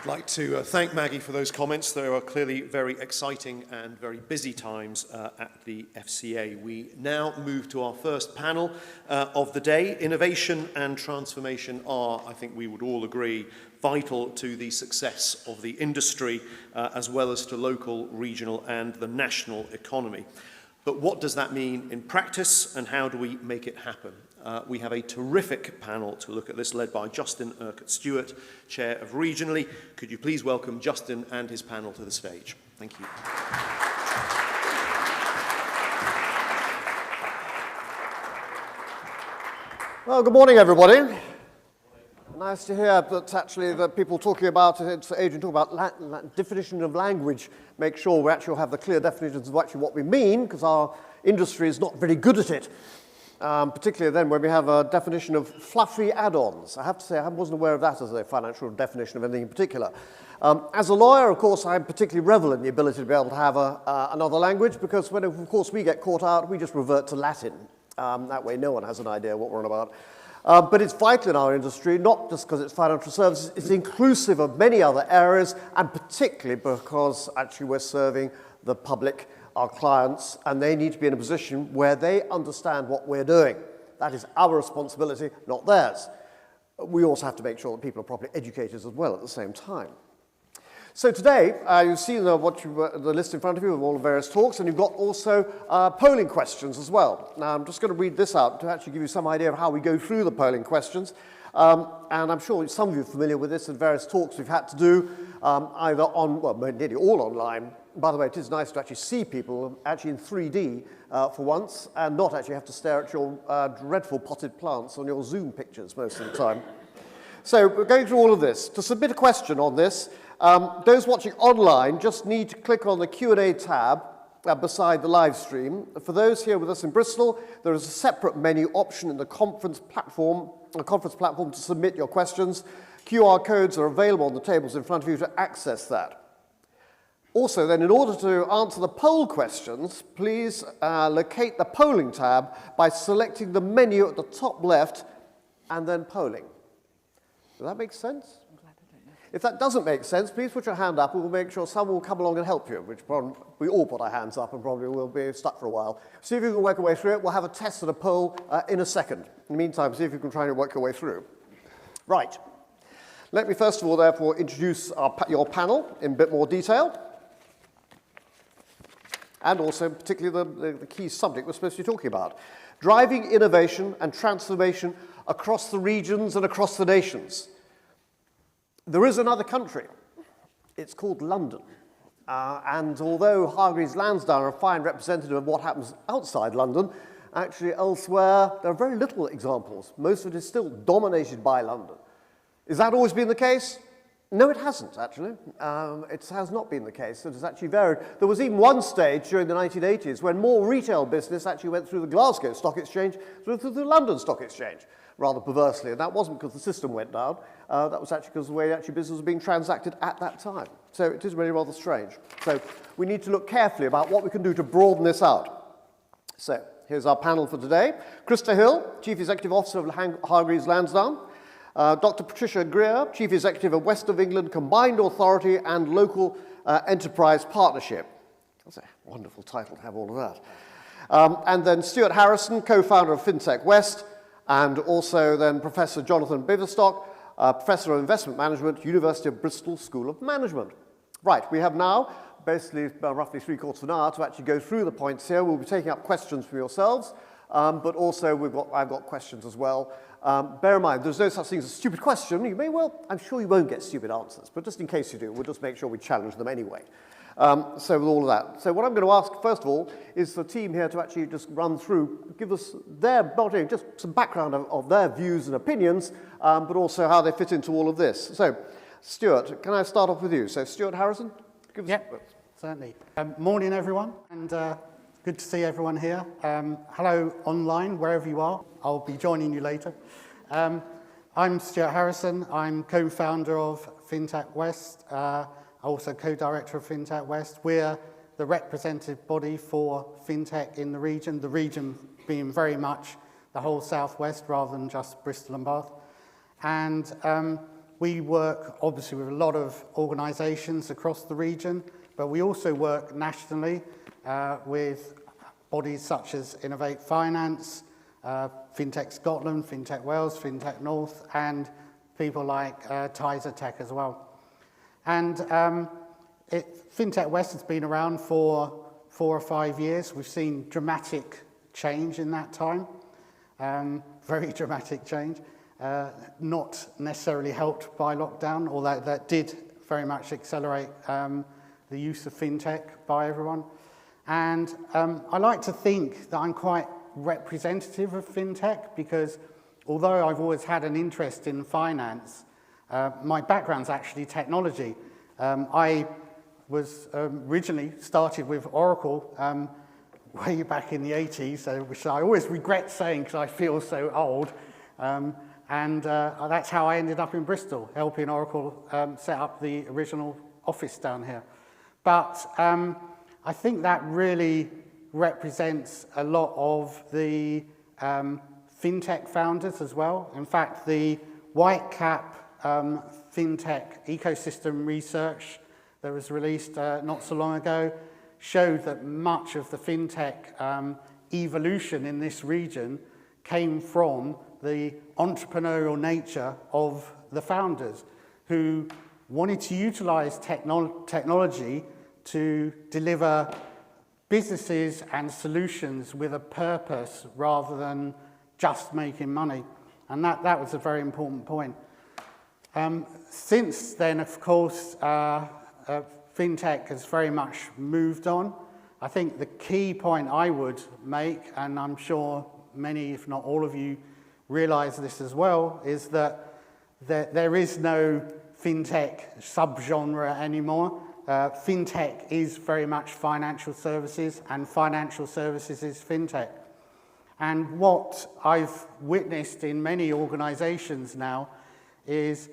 I'd like to thank Maggie for those comments. There are clearly very exciting and very busy times at the FCA. We now move to our first panel of the day. Innovation and transformation are, I think we would all agree, vital to the success of the industry, as well as to local, regional and the national economy. But what does that mean in practice, and how do we make it happen? We have a terrific panel to look at this, led by Justin Urquhart Stewart, Chair of Regionally. Could you please welcome Justin and his panel to the stage? Thank you. Well, good morning, everybody. Nice to hear that actually the people talking about it, Adrian talking about definition of language, make sure we actually have the clear definitions of actually what we mean, because our industry is not very good at it. Particularly then when we have a definition of fluffy add-ons. I have to say I wasn't aware of that as a financial definition of anything in particular. As a lawyer, of course, I'm particularly revel in the ability to be able to have another language, because when, of course, we get caught out, we just revert to Latin. That way no one has an idea what we're on about. But it's vital in our industry, not just because it's financial services, it's inclusive of many other areas, and particularly because actually we're serving the public, our clients, and they need to be in a position where they understand what we're doing. That is our responsibility, not theirs. We also have to make sure that people are properly educated as well at the same time. So today, you've seen the list in front of you of all the various talks, and you've got also polling questions as well. Now, I'm just going to read this out to actually give you some idea of how we go through the polling questions. And I'm sure some of you are familiar with this in various talks we've had to do, either on, well, nearly all online. By the way, it is nice to actually see people actually in 3D for once, and not actually have to stare at your dreadful potted plants on your Zoom pictures most of the time. So we're going through all of this. To submit a question on this, those watching online just need to click on the Q&A tab beside the live stream. For those here with us in Bristol, there is a separate menu option in the conference platform to submit your questions. QR codes are available on the tables in front of you to access that. Also then, in order to answer the poll questions, please locate the polling tab by selecting the menu at the top left and then polling. Does that make sense? If that doesn't make sense, please put your hand up and we'll make sure someone will come along and help you, which probably, we all put our hands up and probably will be stuck for a while. See if you can work your way through it. We'll have a test and a poll in a second. In the meantime, see if you can try and work your way through. Right. Let me first of all, therefore, introduce your panel in a bit more detail. And also, particularly, the key subject we're supposed to be talking about. Driving innovation and transformation across the regions and across the nations. There is another country. It's called London. And although Hargreaves Lansdown are a fine representative of what happens outside London, actually elsewhere there are very little examples. Most of it is still dominated by London. Has that always been the case? No, it hasn't, actually. It has not been the case. It has actually varied. There was even one stage during the 1980s when more retail business actually went through the Glasgow Stock Exchange through the London Stock Exchange, rather perversely. And that wasn't because the system went down. That was actually because the way actually business was being transacted at that time. So it is really rather strange. So we need to look carefully about what we can do to broaden this out. So here's our panel for today. Krista Hill, Chief Executive Officer of Hargreaves Lansdown. Dr. Patricia Greer, Chief Executive of West of England Combined Authority and Local Enterprise Partnership. That's a wonderful title to have all of that. And then Stuart Harrison, co-founder of FinTech West, and also then Professor Jonathan Beaverstock, Professor of Investment Management, University of Bristol School of Management. Right, we have now basically roughly 3/4 of an hour to actually go through the points here. We'll be taking up questions from yourselves, but also I've got questions as well. Bear in mind, there's no such thing as a stupid question. You may well, I'm sure you won't get stupid answers, but just in case you do, we'll just make sure we challenge them anyway. So with all of that. So what I'm going to ask, first of all, is the team here to actually just run through, give us their, not only just some background of their views and opinions, but also how they fit into all of this. So, Stuart, can I start off with you? So, Stuart Harrison? Give us certainly. Morning, everyone, and good to see everyone here. Hello online, wherever you are. I'll be joining you later. I'm Stuart Harrison. I'm co-founder of FinTech West, also co-director of FinTech West. We're the representative body for FinTech in the region being very much the whole southwest rather than just Bristol and Bath. And we work obviously with a lot of organisations across the region, but we also work nationally with bodies such as Innovate Finance, FinTech Scotland, FinTech Wales, FinTech North, and people like TheCityUK as well. And FinTech West has been around for 4 or 5 years. We've seen dramatic change in that time, very dramatic change, not necessarily helped by lockdown, although that did very much accelerate the use of FinTech by everyone. And I like to think that I'm quite representative of FinTech because although I've always had an interest in finance, my background's actually technology. I was originally started with Oracle way back in the 80s, which I always regret saying because I feel so old. And that's how I ended up in Bristol, helping Oracle set up the original office down here. But I think that really represents a lot of the FinTech founders as well. In fact, the Whitecap FinTech ecosystem research that was released not so long ago showed that much of the FinTech evolution in this region came from the entrepreneurial nature of the founders who wanted to utilize technology to deliver businesses and solutions with a purpose rather than just making money. And that was a very important point. Since then, of course, FinTech has very much moved on. I think the key point I would make, and I'm sure many, if not all of you, realize this as well, is that there is no FinTech subgenre anymore. FinTech is very much financial services, and financial services is FinTech. And what I've witnessed in many organizations now is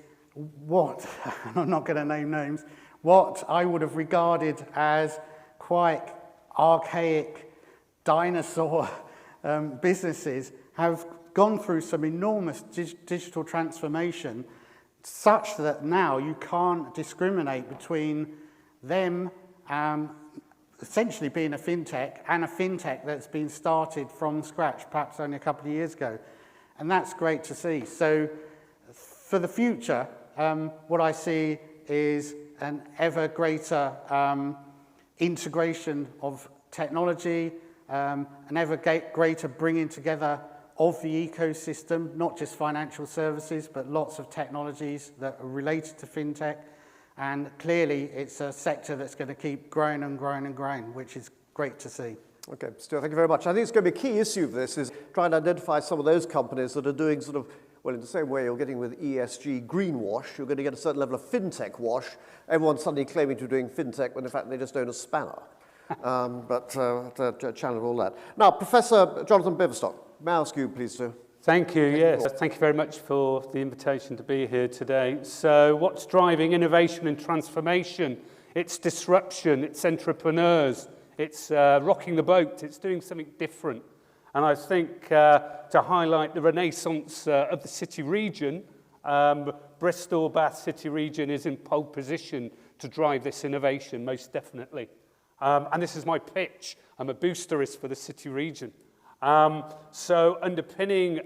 what, and I'm not going to name names, what I would have regarded as quite archaic dinosaur businesses have gone through some enormous digital transformation such that now you can't discriminate between them essentially being a FinTech and a FinTech that's been started from scratch, perhaps only a couple of years ago. And that's great to see. So for the future, what I see is an ever greater integration of technology, an ever greater bringing together of the ecosystem, not just financial services, but lots of technologies that are related to FinTech. And clearly, it's a sector that's going to keep growing and growing and growing, which is great to see. Okay, Stuart, thank you very much. I think it's going to be a key issue of this is trying to identify some of those companies that are doing sort of, well, in the same way you're getting with ESG greenwash, you're going to get a certain level of FinTech wash. Everyone's suddenly claiming to be doing FinTech when in fact they just own a spanner. But to challenge all that. Now, Professor Jonathan Beaverstock, may I ask you, please, to... Thank you, yes. Thank you very much for the invitation to be here today. So what's driving innovation and transformation? It's disruption, it's entrepreneurs, it's rocking the boat, it's doing something different. And I think to highlight the renaissance of the city region, Bristol, Bath City region is in pole position to drive this innovation, most definitely. And this is my pitch. I'm a boosterist for the city region. So underpinning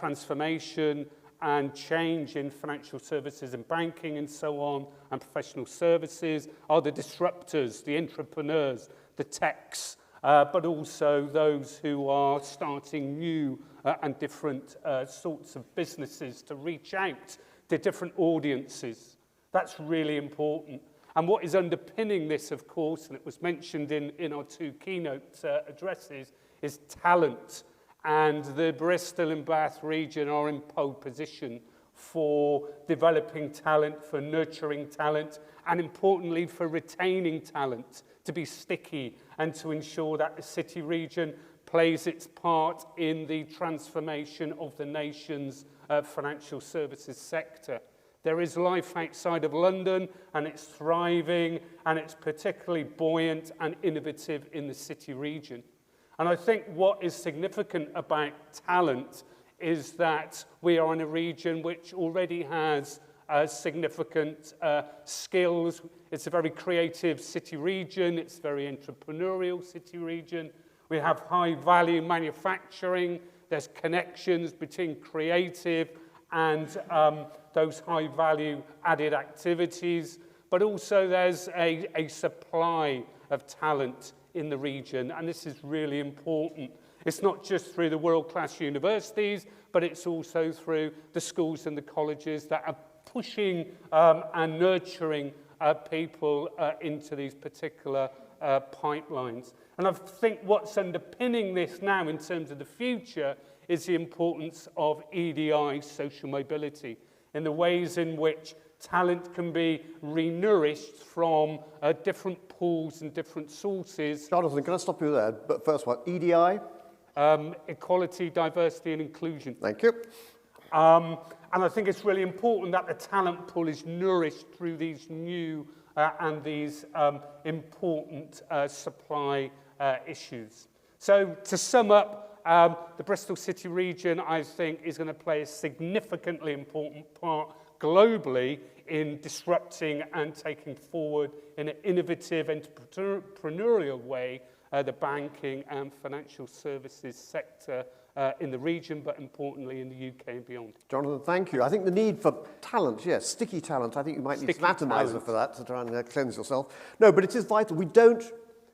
transformation and change in financial services and banking and so on, and professional services are the disruptors, the entrepreneurs, the techs, but also those who are starting new and different sorts of businesses to reach out to different audiences. That's really important. And what is underpinning this, of course, and it was mentioned in our two keynote addresses, is talent. And the Bristol and Bath region are in pole position for developing talent, for nurturing talent, and importantly for retaining talent, to be sticky and to ensure that the city region plays its part in the transformation of the nation's financial services sector. There is life outside of London, and it's thriving, and it's particularly buoyant and innovative in the city region. And I think what is significant about talent is that we are in a region which already has significant skills. It's a very creative city region. It's a very entrepreneurial city region. We have high-value manufacturing. There's connections between creative and those high-value added activities. But also there's a supply of talent in the region, and this is really important. It's not just through the world-class universities, but it's also through the schools and the colleges that are pushing and nurturing people into these particular pipelines. And I think what's underpinning this now in terms of the future is the importance of EDI, social mobility, in the ways in which talent can be renourished from different pools and different sources. Jonathan, can I stop you there? But first one, EDI? Equality, diversity and inclusion. Thank you. And I think it's really important that the talent pool is nourished through these new and these important supply issues. So to sum up, the Bristol City region, I think, is going to play a significantly important part globally in disrupting and taking forward in an innovative, entrepreneurial way the banking and financial services sector in the region, but importantly in the UK and beyond. Jonathan, thank you. I think the need for talent, yes, sticky talent, I think you might need some atomizer for that to try and cleanse yourself. No, but it is vital. We don't,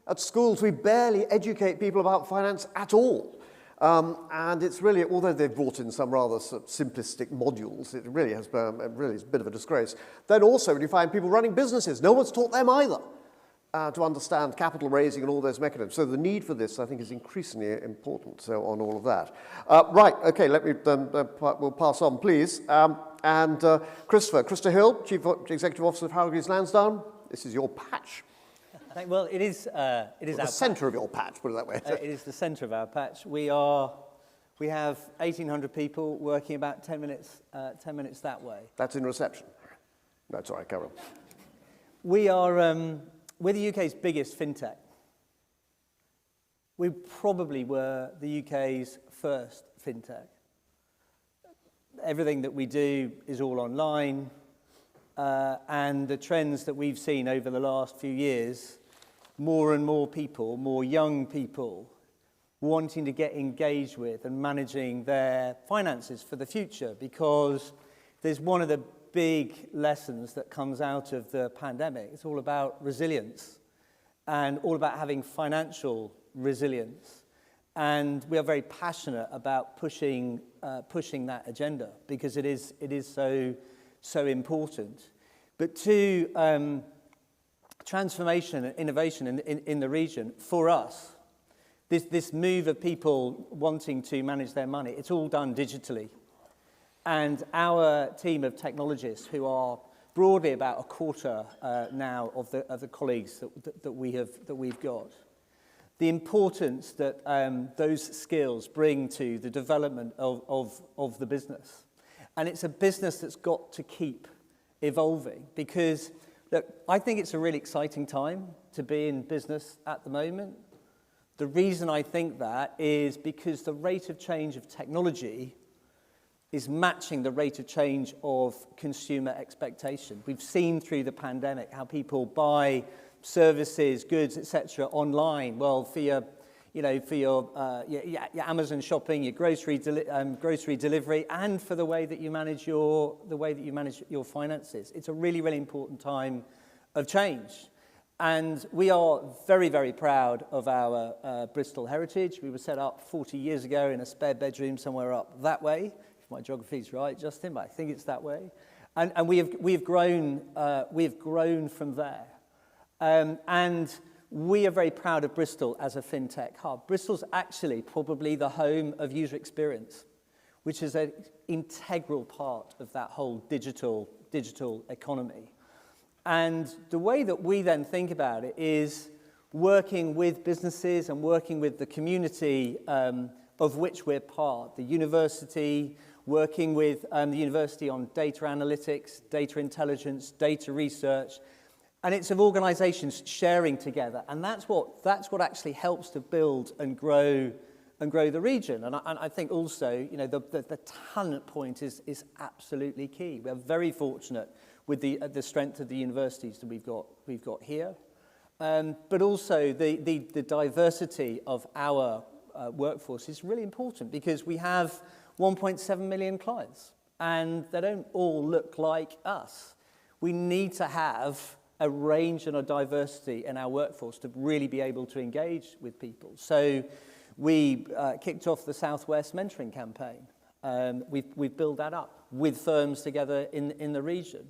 at schools, we barely educate people about finance at all. And it's really, although they've brought in some rather sort of simplistic modules, it really has been, really is a bit of a disgrace. Then also, when you find people running businesses, no one's taught them either to understand capital raising and all those mechanisms. So the need for this, I think, is increasingly important. So on all of that, right? Okay, let me then we'll pass on, please. Christopher Hill, Chief Executive Officer of Hargreaves Lansdown. This is your patch. Well, it is the centre of your patch, put it that way. It is the centre of our patch. We have 1,800 people working about 10 minutes that way. That's in reception. That's all right, carry on. We're the UK's biggest FinTech. We probably were the UK's first FinTech. Everything that we do is all online, and the trends that we've seen over the last few years, more and more people, more young people, wanting to get engaged with and managing their finances for the future, because there's one of the big lessons that comes out of the pandemic. It's all about resilience and all about having financial resilience. And we are very passionate about pushing that agenda because it is so important. But to transformation and innovation in the region, for us, this move of people wanting to manage their money, it's all done digitally. And our team of technologists, who are broadly about a quarter now of the colleagues that we've got, the importance that those skills bring to the development of the business. And it's a business that's got to keep evolving because, look, I think it's a really exciting time to be in business at the moment. The reason I think that is because the rate of change of technology is matching the rate of change of consumer expectation. We've seen through the pandemic how people buy services, goods, etc. online. Well, for your Amazon shopping, your grocery delivery, and for the way that you manage your finances. It's a really, really important time of change. And we are very, very proud of our Bristol heritage. We were set up 40 years ago in a spare bedroom somewhere up that way. If my geography's right, Justin, but I think it's that way. And we've grown from there. And we are very proud of Bristol as a FinTech hub. Bristol's actually probably the home of user experience, which is an integral part of that whole digital economy. And the way that we then think about it is working with businesses and working with the community of which we're part, the university, working with the university on data analytics, data intelligence, data research, and it's of organisations sharing together. And that's what actually helps to build and grow and grow the region. And I think also, you know, the talent point is absolutely key. We are very fortunate with the strength of the universities that we've got here, but also the diversity of our workforce is really important, because we have 1.7 million clients, and they don't all look like us. We need to have a range and a diversity in our workforce to really be able to engage with people. So we kicked off the Southwest Mentoring Campaign. We've built that up with firms together in the region.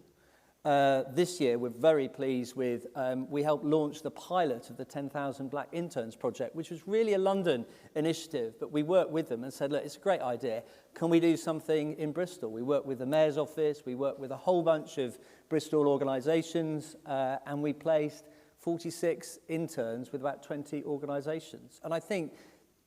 This year, we're very pleased with, we helped launch the pilot of the 10,000 Black Interns project, which was really a London initiative, but we worked with them and said, look, it's a great idea. Can we do something in Bristol? We worked with the Mayor's Office, we worked with a whole bunch of Bristol organisations, and we placed 46 interns with about 20 organisations. And I think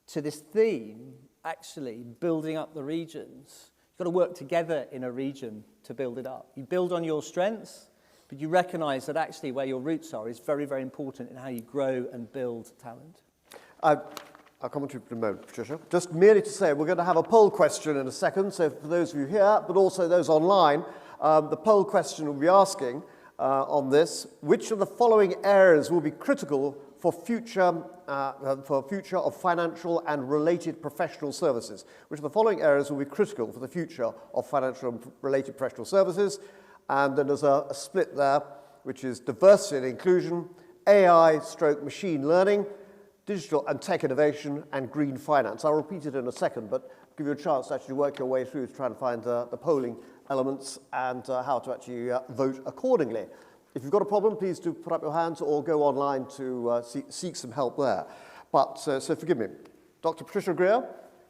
to this theme, actually building up the regions, you've got to work together in a region to build it up. You build on your strengths, but you recognise that actually where your roots are is very, very important in how you grow and build talent. I'll come on to you in a moment, Patricia. Just merely to say, we're going to have a poll question in a second, so for those of you here, but also those online, the poll question will be asking on this, which of the following areas will be critical for future of financial and related professional services? Which of the following areas will be critical for the future of financial and related professional services? And then there's a split there, which is diversity and inclusion, AI/machine learning, digital and tech innovation, and green finance. I'll repeat it in a second, but give you a chance to actually work your way through to try and find the polling elements and how to actually vote accordingly. If you've got a problem, please do put up your hands or go online to seek some help there. But, so forgive me. Dr. Patricia Greer,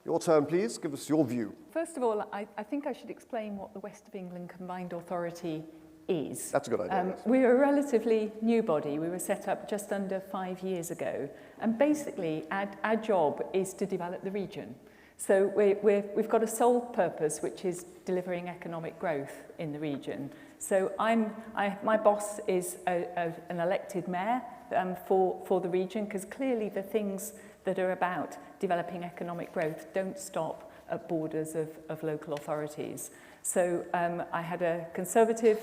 your turn, please. Give us your view. First of all, I think I should explain what the West of England Combined Authority is. That's a good idea. Yes. We're a relatively new body. We were set up just under 5 years ago. And basically, our job is to develop the region. So we've got a sole purpose, which is delivering economic growth in the region. So my boss is an elected mayor for the region, because clearly the things that are about developing economic growth don't stop at borders of local authorities. So I had a Conservative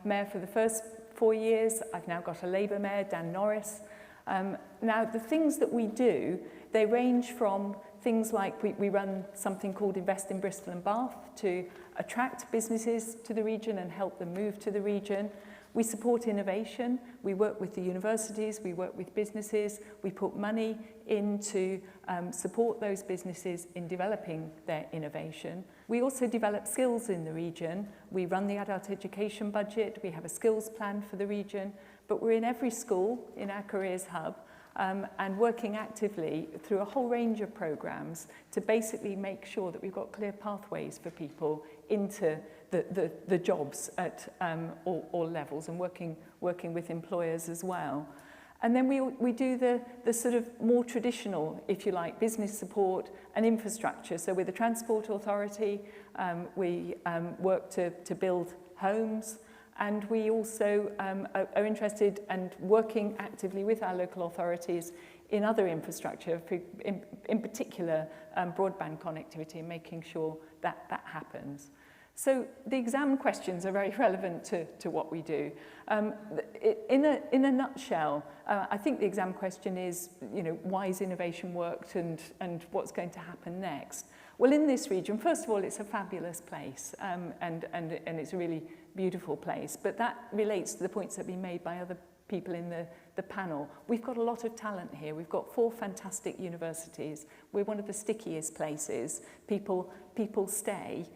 mayor for the first 4 years. I've now got a Labour mayor, Dan Norris. Now, the things that we do, they range from things like we run something called Invest in Bristol and Bath to attract businesses to the region and help them move to the region. We support innovation. We work with the universities. We work with businesses. We put money in to support those businesses in developing their innovation. We also develop skills in the region. We run the adult education budget. We have a skills plan for the region. But we're in every school in our careers hub and working actively through a whole range of programs to basically make sure that we've got clear pathways for people into the jobs at all levels, and working with employers as well. And then we do the sort of more traditional, if you like, business support and infrastructure. So with the Transport Authority, we work to build homes. And we also are interested and working actively with our local authorities in other infrastructure, in particular broadband connectivity, and making sure that happens. So the exam questions are very relevant to what we do. In a nutshell, I think the exam question is, why has innovation worked and what's going to happen next? Well, in this region, first of all, it's a fabulous place and it's a really beautiful place, but that relates to the points that have been made by other people in the panel. We've got a lot of talent here. We've got 4 fantastic universities. We're one of the stickiest places. People stay.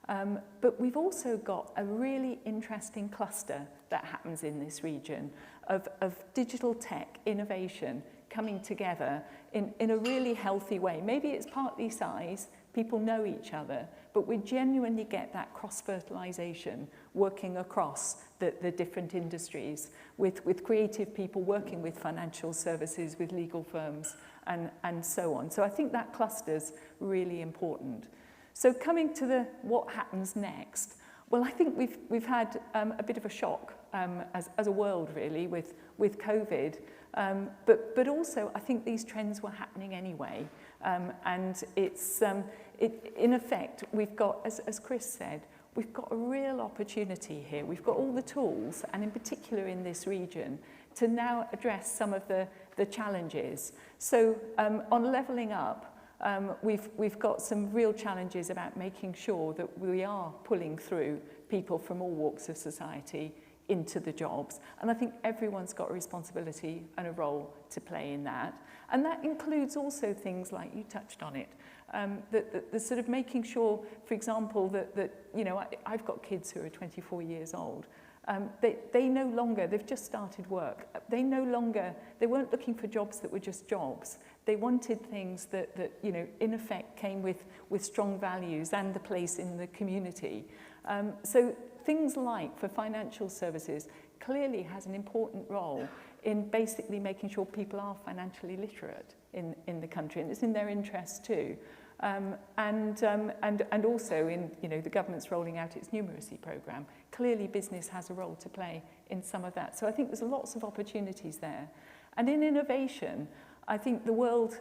But we've also got a really interesting cluster that happens in this region of digital tech innovation coming together in a really healthy way. Maybe it's partly size, people know each other, but we genuinely get that cross-fertilization working across the different industries with creative people working with financial services, with legal firms, and so on. So I think that cluster's really important. So coming to what happens next, well, I think we've had a bit of a shock as a world, really, with COVID. But also, I think these trends were happening anyway. And it's, in effect, we've got, as Chris said, we've got a real opportunity here. We've got all the tools, and in particular in this region, to now address some of the challenges. So on levelling up, we've got some real challenges about making sure that we are pulling through people from all walks of society into the jobs. And I think everyone's got a responsibility and a role to play in that. And that includes also things like, you touched on it, the sort of making sure, for example, that you know, I've got kids who are 24 years old. They no longer, they've just started work. They weren't looking for jobs that were just jobs. They wanted things that you know, in effect came with strong values and the place in the community. So things like, for financial services, clearly has an important role in basically making sure people are financially literate in the country, and it's in their interest too. And also in, you know, the government's rolling out its numeracy programme. Clearly business has a role to play in some of that. So I think there's lots of opportunities there. And in innovation, I think the world,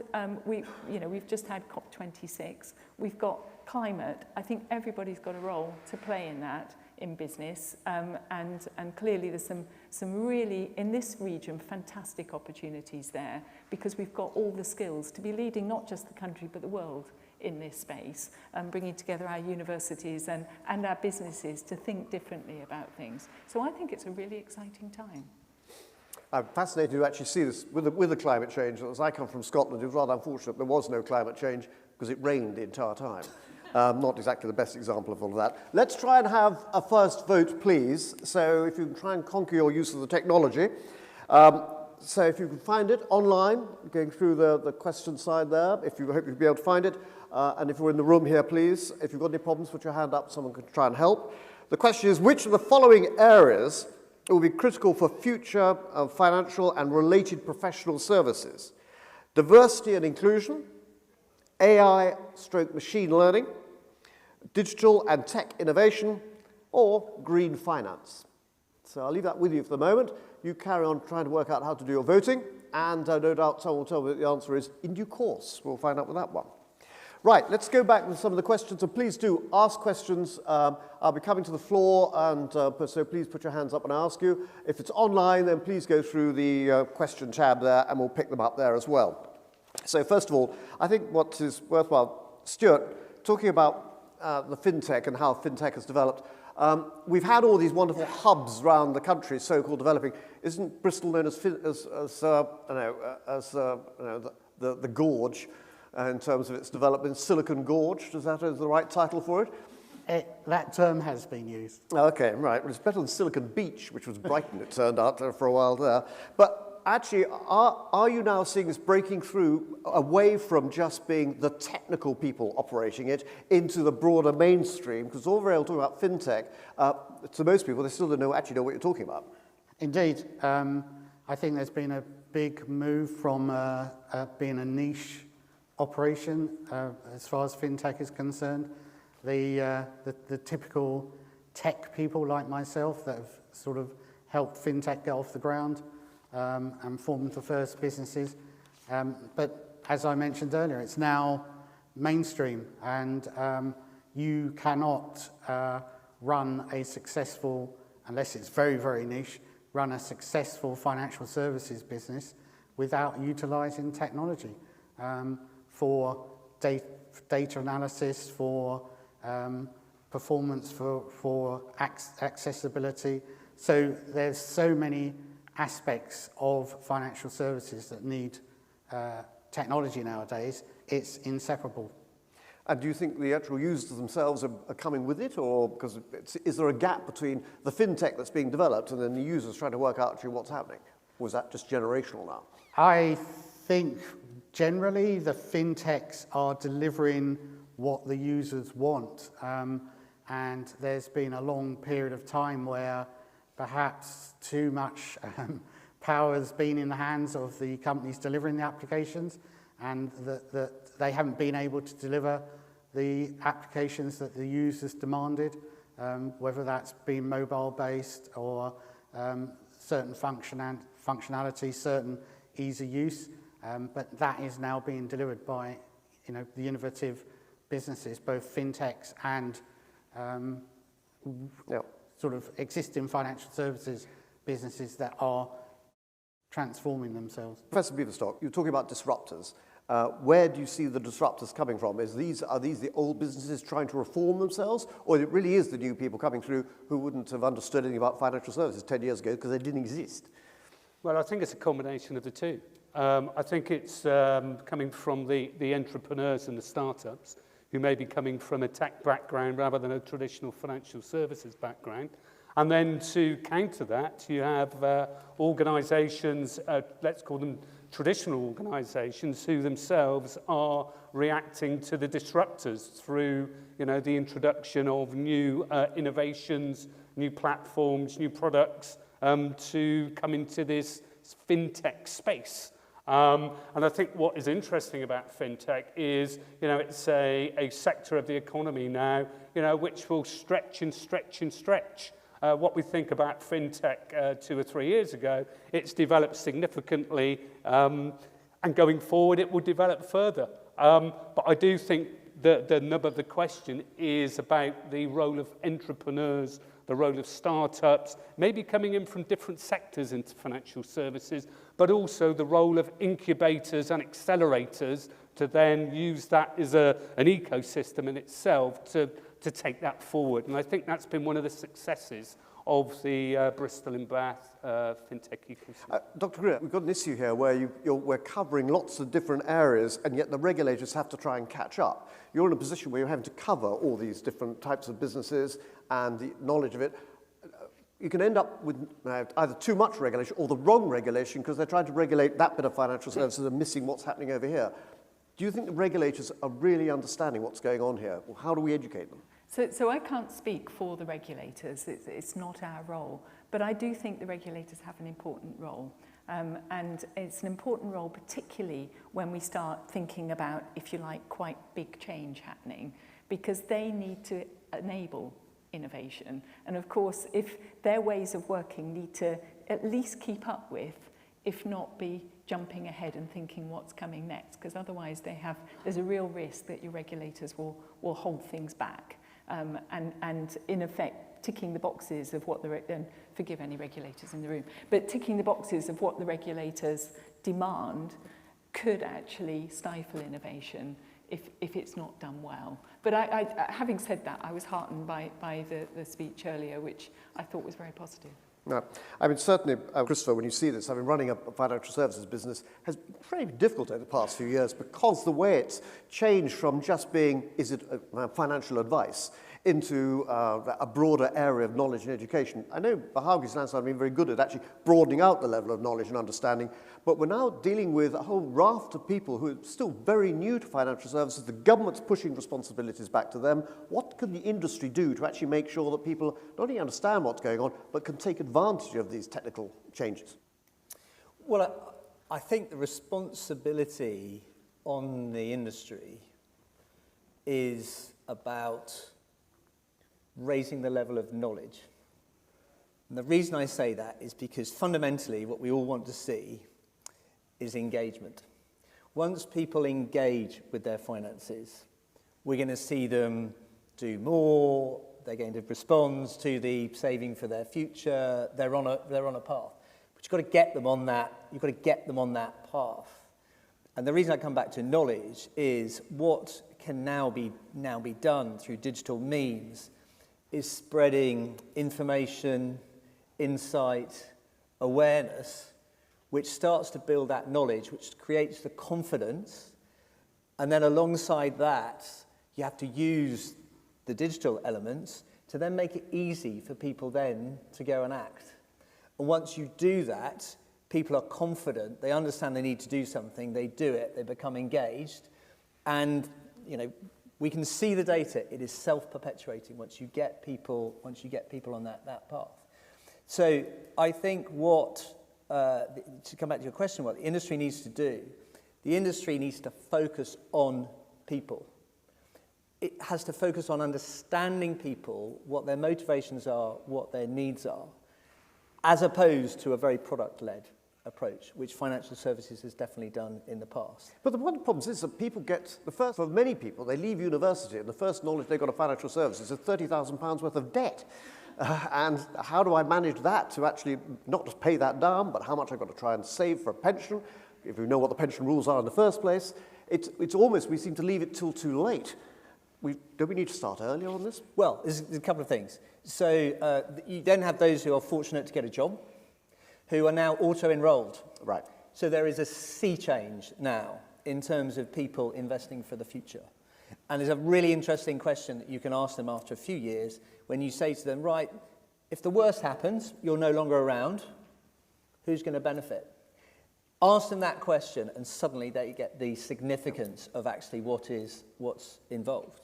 we've just had COP26. We've got climate. I think everybody's got a role to play in that in business. And clearly there's some really, in this region, fantastic opportunities there, because we've got all the skills to be leading not just the country but the world in this space, bringing together our universities and our businesses to think differently about things. So I think it's a really exciting time. I'm fascinated to actually see this with the climate change. As I come from Scotland, it was rather unfortunate there was no climate change because it rained the entire time. Not exactly the best example of all of that. Let's try and have a first vote, please. So if you can try and conquer your use of the technology. So if you can find it online, going through the question side there, if you hope you'll be able to find it. And if you're in the room here, please, if you've got any problems, put your hand up, someone can try and help. The question is, which of the following areas will be critical for future financial and related professional services? Diversity and inclusion, AI/machine learning, digital and tech innovation, or green finance. So I'll leave that with you for the moment. You carry on trying to work out how to do your voting, and no doubt someone will tell me that the answer is in due course. We'll find out with that one. Right, let's go back with some of the questions, and please do ask questions. I'll be coming to the floor, and so please put your hands up and ask you. If it's online, then please go through the question tab there, and we'll pick them up there as well. So first of all, I think what is worthwhile, Stuart, talking about the FinTech and how FinTech has developed. We've had all these wonderful hubs around the country, so-called developing. Isn't Bristol known as the Gorge in terms of its development? Silicon Gorge, is that the right title for it? That term has been used. Okay, right. Well, it's better than Silicon Beach, which was Brighton, it turned out, for a while there. But actually, are you now seeing this breaking through away from just being the technical people operating it into the broader mainstream? Because all very well talking about FinTech, to most people, they still don't actually know what you're talking about. Indeed. I think there's been a big move from being a niche operation as far as FinTech is concerned. The typical tech people like myself that have sort of helped FinTech get off the ground and formed the first businesses. But as I mentioned earlier, it's now mainstream, and you cannot run a successful, unless it's very, very niche, run a successful financial services business without utilising technology for data analysis, for performance, for accessibility. So there's so many aspects of financial services that need technology nowadays. It's inseparable. And do you think the actual users themselves are coming with it, or because is there a gap between the FinTech that's being developed and then the users trying to work out actually what's happening? Or is that just generational now? I think generally the FinTechs are delivering what the users want. And there's been a long period of time where perhaps too much power has been in the hands of the companies delivering the applications, and that they haven't been able to deliver the applications that the users demanded, whether that's been mobile-based or certain functionality, certain easy use. But that is now being delivered by the innovative businesses, both FinTechs and sort of existing financial services businesses that are transforming themselves. Professor Beaverstock, you're talking about disruptors. Where do you see the disruptors coming from? Are these the old businesses trying to reform themselves, or it really is the new people coming through who wouldn't have understood anything about financial services 10 years ago because they didn't exist? Well, I think it's a combination of the two. I think it's coming from the entrepreneurs and the startups who may be coming from a tech background rather than a traditional financial services background. And then to counter that, you have organisations, let's call them traditional organisations, who themselves are reacting to the disruptors through, the introduction of new innovations, new platforms, new products to come into this FinTech space. And I think what is interesting about FinTech is, it's a sector of the economy now, which will stretch and stretch and stretch. What we think about FinTech 2 or 3 years ago, it's developed significantly, and going forward it will develop further. But I do think that the nub of the question is about the role of entrepreneurs, the role of startups, maybe coming in from different sectors into financial services, but also the role of incubators and accelerators to then use that as an ecosystem in itself to take that forward. And I think that's been one of the successes of the Bristol and Bath FinTech ecosystem. Dr. Greer, we've got an issue here where we're covering lots of different areas, and yet the regulators have to try and catch up. You're in a position where you're having to cover all these different types of businesses and the knowledge of it. You can end up with either too much regulation or the wrong regulation because they're trying to regulate that bit of financial services and missing what's happening over here. Do you think the regulators are really understanding what's going on here? Well, how do we educate them? So I can't speak for the regulators, it's not our role, but I do think the regulators have an important role. And it's an important role particularly when we start thinking about, if you like, quite big change happening, because they need to enable innovation. And of course, if their ways of working need to at least keep up with, if not be jumping ahead and thinking what's coming next, because otherwise there's a real risk that your regulators will hold things back. And in effect, ticking the boxes of what and forgive any regulators in the room, but ticking the boxes of what the regulators demand could actually stifle innovation if it's not done well. But having said that, I was heartened by the speech earlier, which I thought was very positive. No, I mean, certainly, Christopher, when you see this, I mean, running a financial services business has been very difficult over the past few years because the way it's changed from just being, is it financial advice, into a broader area of knowledge and education. I know Hargreaves and Lansdown have been very good at actually broadening out the level of knowledge and understanding, but we're now dealing with a whole raft of people who are still very new to financial services. The government's pushing responsibilities back to them. What can the industry do to actually make sure that people not only understand what's going on, but can take advantage of these technical changes? Well, I think the responsibility on the industry is about raising the level of knowledge. And the reason I say that is because fundamentally what we all want to see is engagement. Once people engage with their finances, we're going to see them do more, they're going to respond to the saving for their future, they're on a path. But you've got to get them on that path. And the reason I come back to knowledge is what can now be done through digital means is spreading information, insight, awareness, which starts to build that knowledge, which creates the confidence. And then alongside that, you have to use the digital elements to then make it easy for people then to go and act. And once you do that, people are confident, they understand they need to do something, they do it, they become engaged. And, we can see the data, it is self-perpetuating once you get people on that path. So I think to come back to your question, what the industry needs to do, the industry needs to focus on people. It has to focus on understanding people, what their motivations are, what their needs are, as opposed to a very product-led approach, which financial services has definitely done in the past. But one of the problems is that people get, for many people, they leave university and the first knowledge they got of financial services is £30,000 worth of debt. And how do I manage that to actually not just pay that down, but how much I've got to try and save for a pension, if you know what the pension rules are in the first place. It's almost, we seem to leave it till too late. Do we need to start earlier on this? Well, there's a couple of things. So you then have those who are fortunate to get a job, who are now auto-enrolled. Right. So there is a sea change now in terms of people investing for the future. And there's a really interesting question that you can ask them after a few years when you say to them, right, if the worst happens, you're no longer around, who's going to benefit? Ask them that question and suddenly they get the significance of actually what's involved.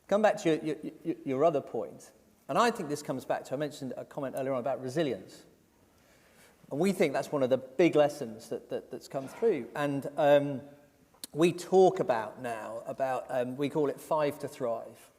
Come back to your other point. And I think this comes back to, I mentioned a comment earlier on about resilience. And we think that's one of the big lessons that's come through. And we talk about now, we call it 5 to Thrive.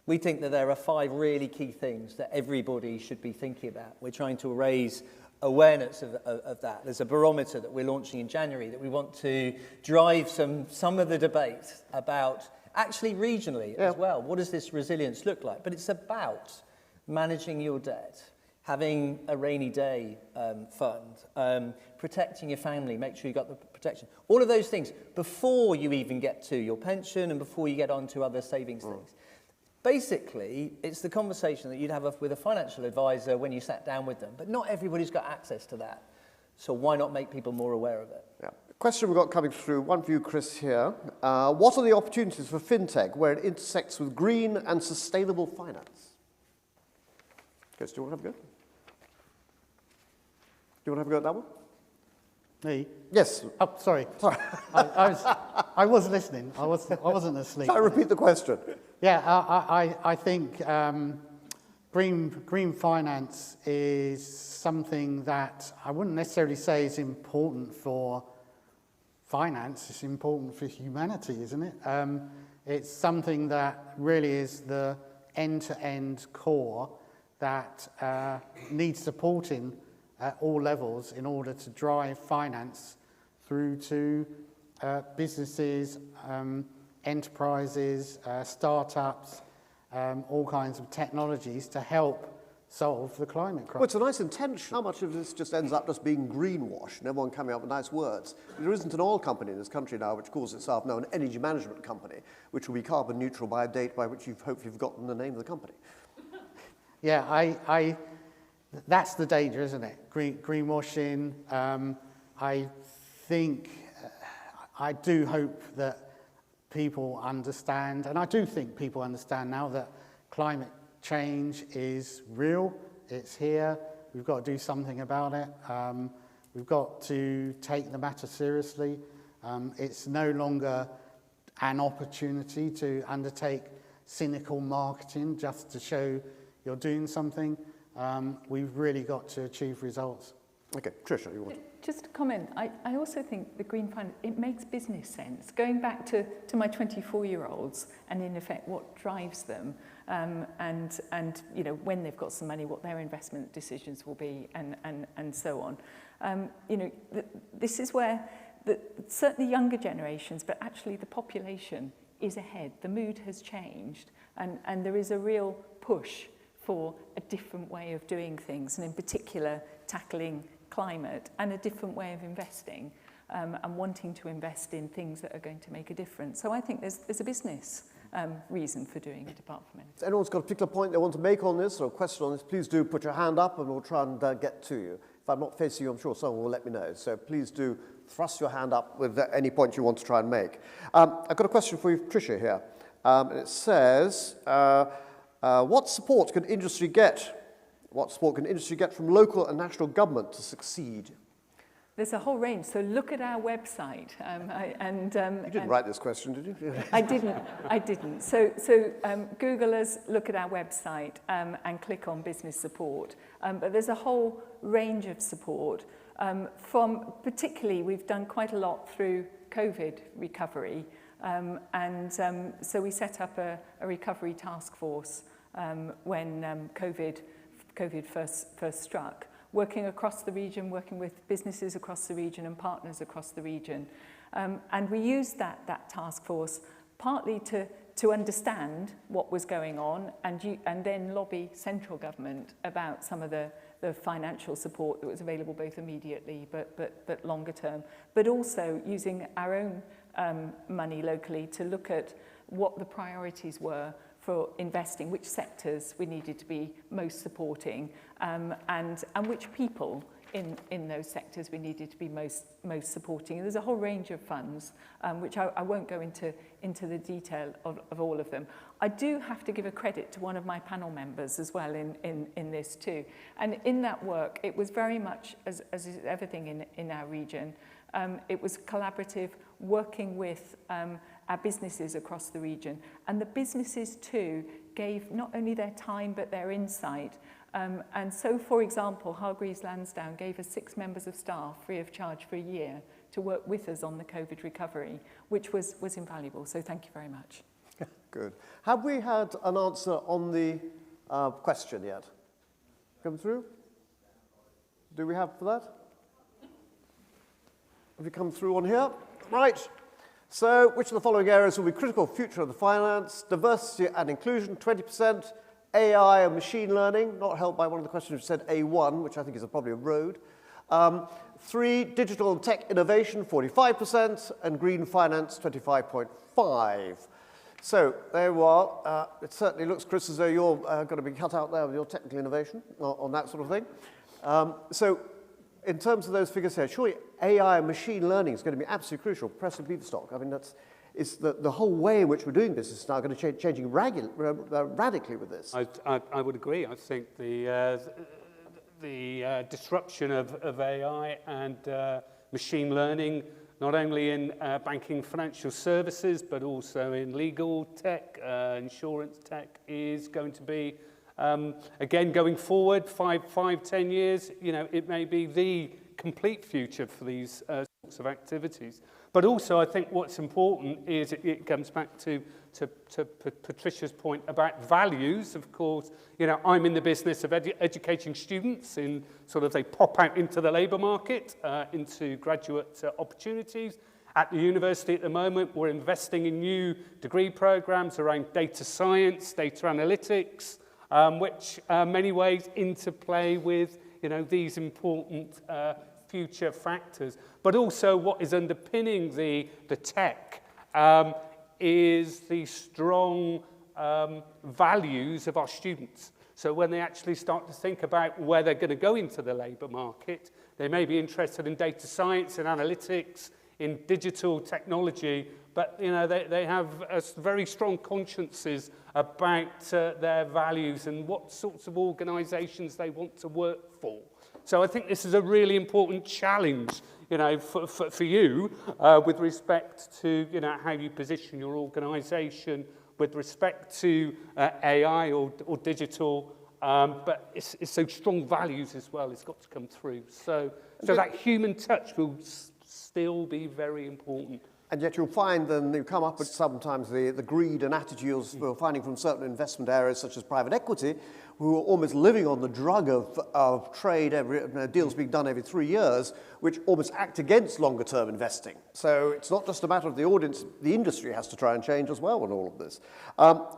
We think that there are 5 really key things that everybody should be thinking about. We're trying to raise awareness of that. There's a barometer that we're launching in January that we want to drive some of the debate about actually regionally as well. What does this resilience look like? But it's about managing your debt, having a rainy day fund, protecting your family, make sure you got the protection. All of those things before you even get to your pension and before you get on to other savings things. Basically, it's the conversation that you'd have with a financial advisor when you sat down with them, but not everybody's got access to that. So why not make people more aware of it? Yeah. Question we've got coming through, one for you, Chris, here. What are the opportunities for FinTech where it intersects with green and sustainable finance? Chris, do you want to have a go? Do you want to have a go at that one? Me? Yes. Oh, sorry. I was listening. I wasn't asleep. Shall I repeat the question? Yeah, I think green finance is something that I wouldn't necessarily say is important for finance. It's important for humanity, isn't it? It's something that really is the end-to-end core that needs supporting at all levels in order to drive finance through to businesses, enterprises, startups, all kinds of technologies to help solve the climate crisis. Well, it's a nice intention. How much of this just ends up just being greenwash and everyone coming up with nice words? There isn't an oil company in this country now which calls itself now an energy management company, which will be carbon neutral by a date by which you've hopefully forgotten the name of the company. Yeah, that's the danger, isn't it? Greenwashing. I think, I do hope that people understand, and I do think people understand now that climate change is real, it's here, we've got to do something about it, we've got to take the matter seriously. It's no longer an opportunity to undertake cynical marketing just to show you're doing something. We've really got to achieve results. Okay, Patricia, you want to? Just a comment. I also think the green fund, it makes business sense. Going back to my 24-year-olds and in effect what drives them and you know, when they've got some money, what their investment decisions will be and so on. You know, this is where certainly younger generations, but actually the population is ahead. The mood has changed and there is a real push for a different way of doing things, and in particular tackling climate and a different way of investing and wanting to invest in things that are going to make a difference. So I think there's a business reason for doing it apart from anything. If anyone's got a particular point they want to make on this or a question on this, please do put your hand up and we'll try and get to you. If I'm not facing you, I'm sure someone will let me know. So please do thrust your hand up with any point you want to try and make. I've got a question for you, Patricia, here. And it says, what support can industry get? What support can industry get from local and national government to succeed? There's a whole range. So look at our website. You didn't write this question, did you? I didn't. So Google us, look at our website, and click on business support. But there's a whole range of support. From particularly, we've done quite a lot through COVID recovery. So we set up a recovery task force when COVID first struck, working across the region, working with businesses across the region and partners across the region. And we used that task force partly to understand what was going on and then lobby central government about some of the financial support that was available both immediately but longer term, but also using our own money locally to look at what the priorities were for investing, which sectors we needed to be most supporting, and which people in those sectors we needed to be most supporting. And there's a whole range of funds, which I won't go into the detail of all of them. I do have to give a credit to one of my panel members as well in this too. And in that work, it was very much, as is everything in our region, it was collaborative, working with our businesses across the region. And the businesses too gave not only their time but their insight. And so, for example, Hargreaves Lansdown gave us 6 members of staff free of charge for a year to work with us on the COVID recovery, which was invaluable. So thank you very much. Good. Have we had an answer on the question yet? Come through? Do we have for that? Have you come through on here? Right. So, which of the following areas will be critical future of the finance? Diversity and inclusion, 20%. AI and machine learning, not helped by one of the questions which said A1, which I think is probably a road. 3, digital and tech innovation, 45%, and green finance, 25.5%. So there you are. It certainly looks, Chris, as though you're going to be cut out there with your technical innovation on that sort of thing. So in terms of those figures here, surely AI and machine learning is going to be absolutely crucial. Professor Beaverstock, I mean, it's the whole way in which we're doing business now going to changing radically with this. I would agree. I think the disruption of AI and machine learning, not only in banking financial services, but also in legal tech, insurance tech, is going to be, again, going forward 5-10 years, it may be the complete future for these sorts of activities. But also, I think what's important is it comes back to Patricia's point about values. Of course, I'm in the business of educating students in sort of they pop out into the labour market, into graduate opportunities. At the university at the moment, we're investing in new degree programs around data science, data analytics, which many ways interplay with these important future factors. But also what is underpinning the tech is the strong values of our students. So when they actually start to think about where they're going to go into the labour market, they may be interested in data science and analytics, in digital technology, but they have very strong consciences about their values and what sorts of organisations they want to work for. So I think this is a really important challenge, for you with respect to, how you position your organisation with respect to AI or digital, but it's so strong values as well. It's got to come through. So that human touch will still be very important. And yet you'll find then you come up with sometimes the greed and attitudes we're finding from certain investment areas such as private equity, who are almost living on the drug of trade, deals being done every 3 years, which almost act against longer term investing. So it's not just a matter of the audience, the industry has to try and change as well in all of this.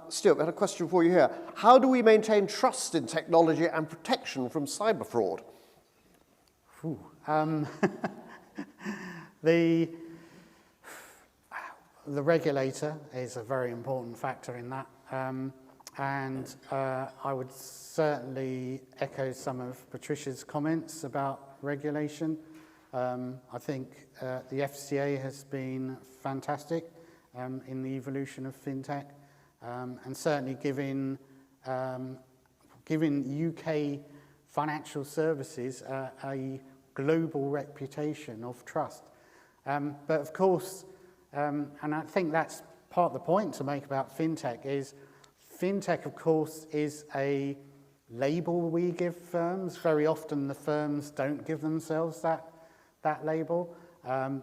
Stuart, I had a question for you here. How do we maintain trust in technology and protection from cyber fraud? The regulator is a very important factor in that, and I would certainly echo some of Patricia's comments about regulation. I think the FCA has been fantastic in the evolution of FinTech, and certainly giving UK financial services a global reputation of trust. But of course, and I think that's part of the point to make about FinTech is FinTech, of course, is a label we give firms. Very often the firms don't give themselves that label.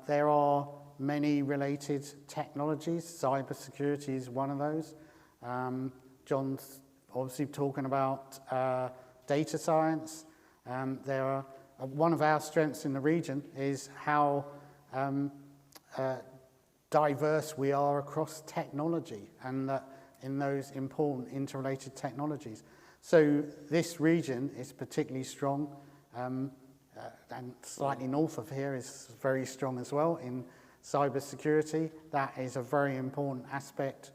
There are many related technologies. Cybersecurity is one of those. John's obviously talking about data science. One of our strengths in the region is how diverse we are across technology and in those important interrelated technologies. So this region is particularly strong, and slightly north of here is very strong as well in cyber security. That is a very important aspect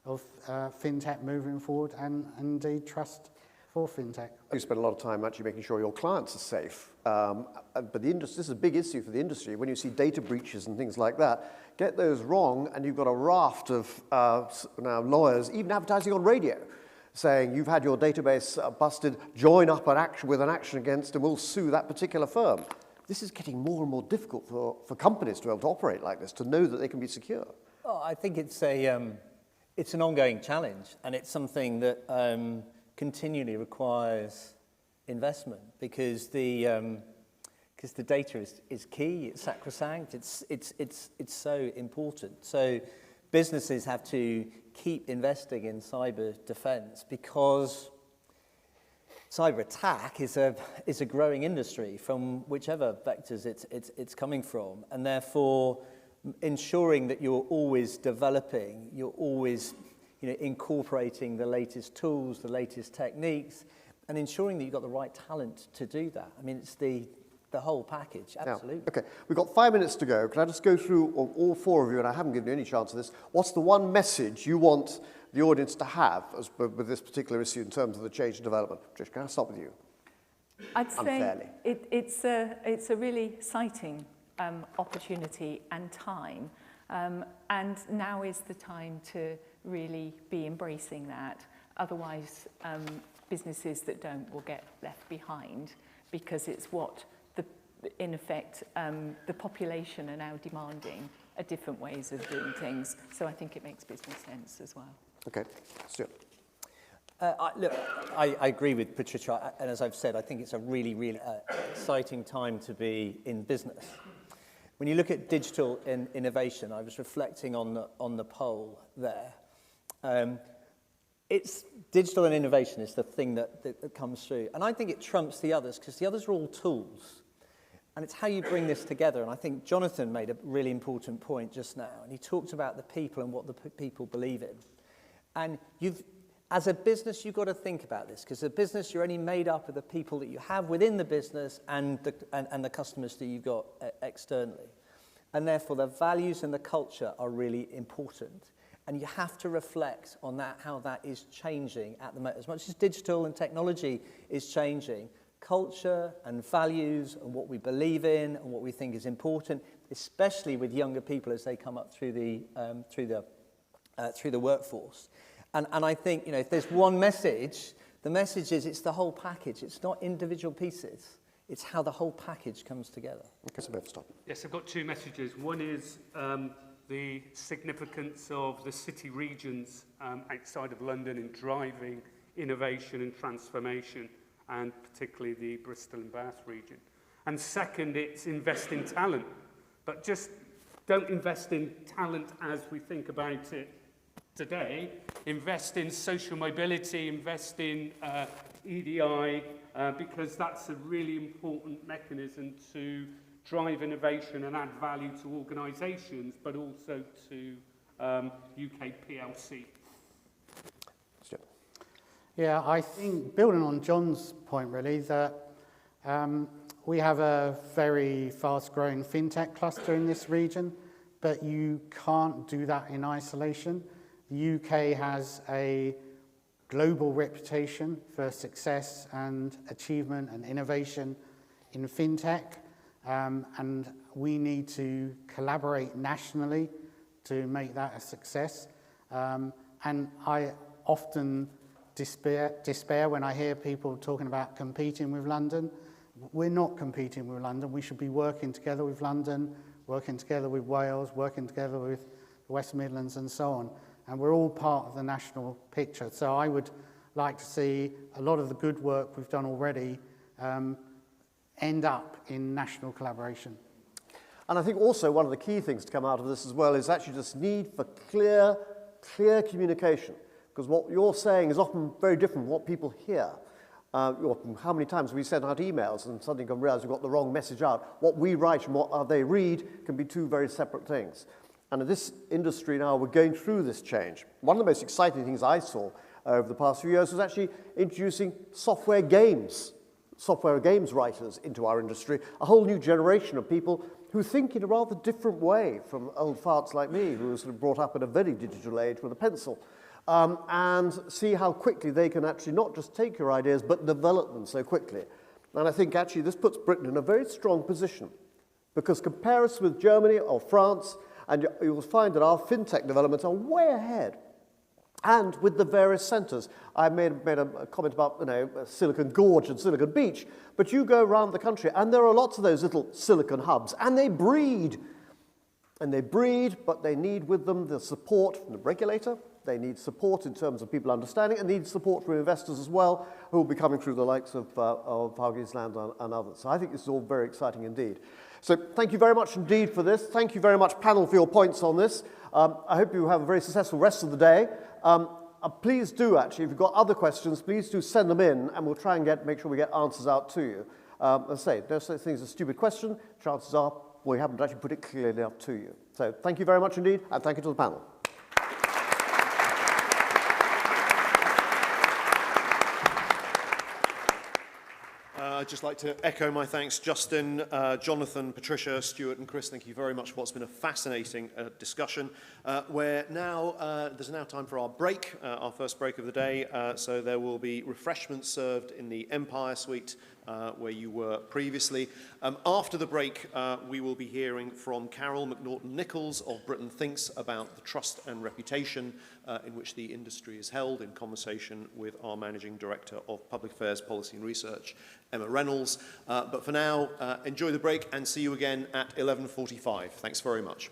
of FinTech moving forward, and indeed trust for FinTech. You spend a lot of time actually making sure your clients are safe. But this is a big issue for the industry. When you see data breaches and things like that, get those wrong, and you've got a raft of now lawyers, even advertising on radio, saying you've had your database busted, join up with an action against, and we'll sue that particular firm. This is getting more and more difficult for companies to be able to operate like this, to know that they can be secure. Well, I think it's an ongoing challenge, and it's something that continually requires investment, because the data is key, it's sacrosanct, it's so important. So businesses have to keep investing in cyber defense, because cyber attack is a growing industry from whichever vectors it's coming from, and therefore ensuring that you're always developing, you're always incorporating the latest tools, the latest techniques, and ensuring that you've got the right talent to do that. I mean, it's the whole package, absolutely. Yeah. Okay, we've got 5 minutes to go. Can I just go through all 4 of you, and I haven't given you any chance of this. What's the one message you want the audience to have with this particular issue in terms of the change and development? Patricia, can I start with you? I'd say Unfairly. it's a really exciting opportunity and time, and now is the time to really be embracing that. Otherwise, businesses that don't will get left behind, because it's what in effect the population are now demanding, are different ways of doing things. So I think it makes business sense as well. Okay, Stuart. I agree with Patricia, and as I've said, I think it's a really, really exciting time to be in business. When you look at digital innovation, I was reflecting on the poll there. It's digital and innovation is the thing that comes through, and I think it trumps the others, because the others are all tools, and it's how you bring this together. And I think Jonathan made a really important point just now, and he talked about the people and what the people believe in. And as a business, you've got to think about this, because as a business, you're only made up of the people that you have within the business and the customers that you've got externally. And therefore, the values and the culture are really important. And you have to reflect on that, how that is changing at the moment. As much as digital and technology is changing, culture and values and what we believe in and what we think is important, especially with younger people as they come up through the workforce. And I think, if there's one message, the message is it's the whole package. It's not individual pieces. It's how the whole package comes together. Okay, so Beaverstock. Yes, I've got 2 messages. One is the significance of the city regions outside of London in driving innovation and transformation, and particularly the Bristol and Bath region. And second, it's invest in talent. But just don't invest in talent as we think about it today. Invest in social mobility, invest in EDI, because that's a really important mechanism to drive innovation and add value to organisations, but also to UK PLC. Yeah, I think building on John's point really, that we have a very fast-growing FinTech cluster in this region, but you can't do that in isolation. The UK has a global reputation for success and achievement and innovation in FinTech, and we need to collaborate nationally to make that a success. And I often despair when I hear people talking about competing with London. We're not competing with London. We should be working together with London, working together with Wales, working together with the West Midlands and so on. And we're all part of the national picture. So I would like to see a lot of the good work we've done already end up in national collaboration. And I think also one of the key things to come out of this as well is actually this need for clear communication. Because what you're saying is often very different from what people hear. How many times we send out emails and suddenly can realize we've got the wrong message out. What we write and what they read can be two very separate things. And in this industry now, we're going through this change. One of the most exciting things I saw over the past few years was actually introducing software games writers into our industry, a whole new generation of people who think in a rather different way from old farts like me, who were sort of brought up in a very digital age with a pencil. And see how quickly they can actually not just take your ideas, but develop them so quickly. And I think actually this puts Britain in a very strong position, because compare us with Germany or France, and you'll find that our FinTech developments are way ahead. And with the various centres, I made a comment about Silicon Gorge and Silicon Beach, but you go around the country and there are lots of those little silicon hubs, and they breed. And they breed, but they need with them the support from the regulator. They need support in terms of people understanding, and need support from investors as well, who will be coming through the likes of Hargreaves, Lansdown and others. So I think this is all very exciting indeed. So thank you very much indeed for this. Thank you very much, panel, for your points on this. I hope you have a very successful rest of the day. Please do, actually, if you've got other questions, please do send them in, and we'll try and make sure we get answers out to you. As I say, no such thing as a stupid question. Chances are we haven't actually put it clearly up to you. So thank you very much indeed, and thank you to the panel. I'd just like to echo my thanks, Justin, Jonathan, Patricia, Stewart and Chris. Thank you very much for what's been a fascinating discussion. There's now time for our break, our first break of the day. So there will be refreshments served in the Empire Suite where you were previously. After the break, we will be hearing from Carol McNaughton-Nichols of Britain Thinks about the trust and reputation in which the industry is held, in conversation with our Managing Director of Public Affairs Policy and Research, Emma Reynolds. But for now, enjoy the break and see you again at 11:45. Thanks very much.